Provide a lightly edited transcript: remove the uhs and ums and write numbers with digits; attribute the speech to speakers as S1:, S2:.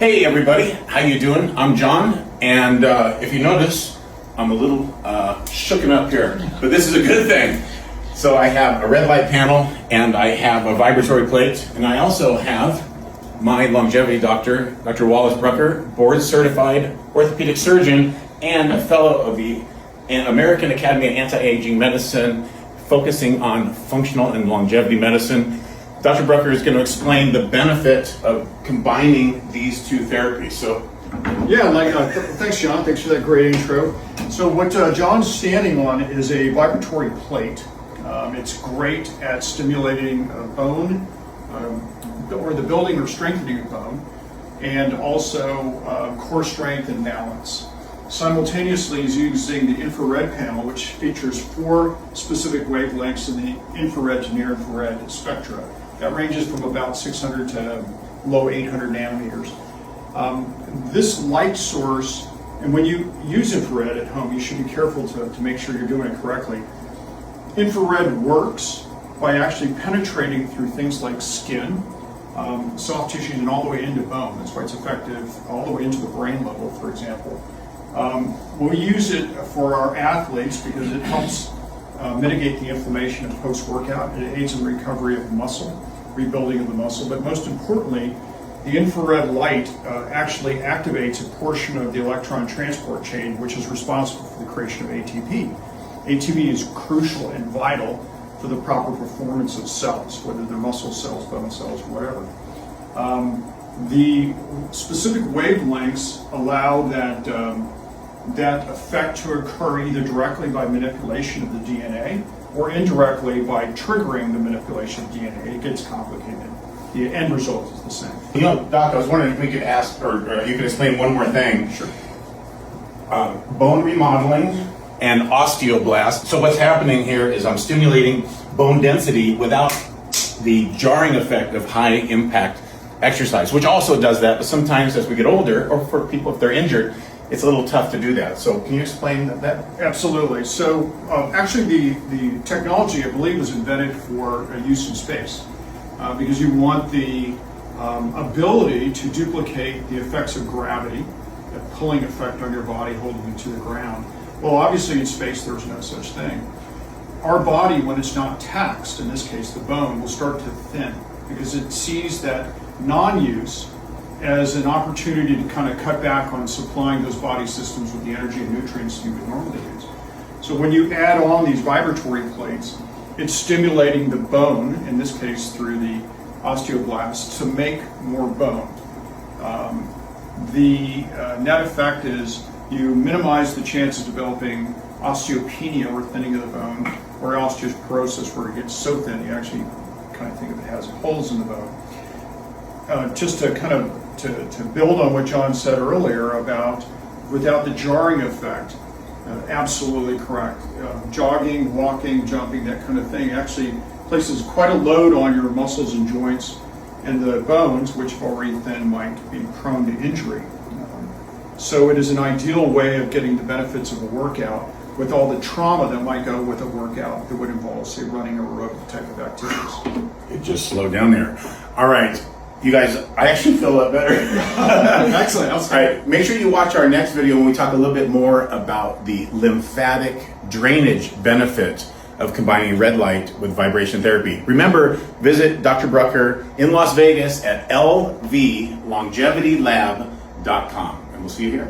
S1: Hey everybody, how you doing? I'm John, and if you notice, I'm a little shooken up here, but this is a good thing. So I have a red light panel, and I have a vibratory plate, and I also have my longevity doctor, Dr. Wallace Brucker, board certified orthopedic surgeon, and a fellow of the American Academy of Anti-Aging Medicine, focusing on functional and longevity medicine. Dr. Brucker is going to explain the benefit of combining these two therapies. So,
S2: thanks, John. Thanks for that great intro. So, what John's standing on is a vibratory plate. It's great at stimulating bone, or the building or strengthening of bone, and also core strength and balance. Simultaneously, he's using the infrared panel, which features 4 specific wavelengths in the infrared to near infrared spectra. That ranges from about 600 to low 800 nanometers. This light source, and when you use infrared at home, you should be careful to make sure you're doing it correctly. Infrared works by actually penetrating through things like skin, soft tissues, and all the way into bone. That's why it's effective all the way into the brain level, for example. We'll use it for our athletes because it helps mitigate the inflammation of post-workout. It aids in recovery of muscle, rebuilding of the muscle, but most importantly, the infrared light actually activates a portion of the electron transport chain, which is responsible for the creation of ATP. ATP is crucial and vital for the proper performance of cells, whether they're muscle cells, bone cells, whatever. The specific wavelengths allow that effect to occur either directly by manipulation of the DNA or indirectly by triggering the manipulation of DNA. It gets complicated. The end result is the same.
S1: you know, Doc, I was wondering if we could ask, or you could explain one more thing.
S2: Sure.
S1: Bone remodeling and osteoblast. So what's happening here is I'm stimulating bone density without the jarring effect of high impact exercise, which also does that, but sometimes as we get older, or for people if they're injured, it's a little tough to do that. So can you explain that?
S2: Absolutely. So actually the technology, I believe, was invented for use in space because you want the ability to duplicate the effects of gravity, the pulling effect on your body holding you to the ground. Well, obviously in space there's no such thing. Our body, when it's not taxed, in this case the bone, will start to thin because it sees that non-use as an opportunity to kind of cut back on supplying those body systems with the energy and nutrients you would normally use. So when you add on these vibratory plates, it's stimulating the bone, in this case through the osteoblasts, to make more bone. The net effect is you minimize the chance of developing osteopenia, or thinning of the bone, or osteoporosis, where it gets so thin you actually kind of think of it as holes in the bone. Just to kind of to build on what John said earlier about without the jarring effect, absolutely correct. Jogging, walking, jumping, that kind of thing actually places quite a load on your muscles and joints, and the bones, which have already thinned, might be prone to injury. So it is an ideal way of getting the benefits of a workout with all the trauma that might go with a workout that would involve, say, running or aerobic type of activities.
S1: It just slowed down there. All right. You guys, I actually feel a lot better.
S2: Excellent.
S1: All right, make sure you watch our next video when we talk a little bit more about the lymphatic drainage benefit of combining red light with vibration therapy. Remember, visit Dr. Brucker in Las Vegas at lvlongevitylab.com, and we'll see you here.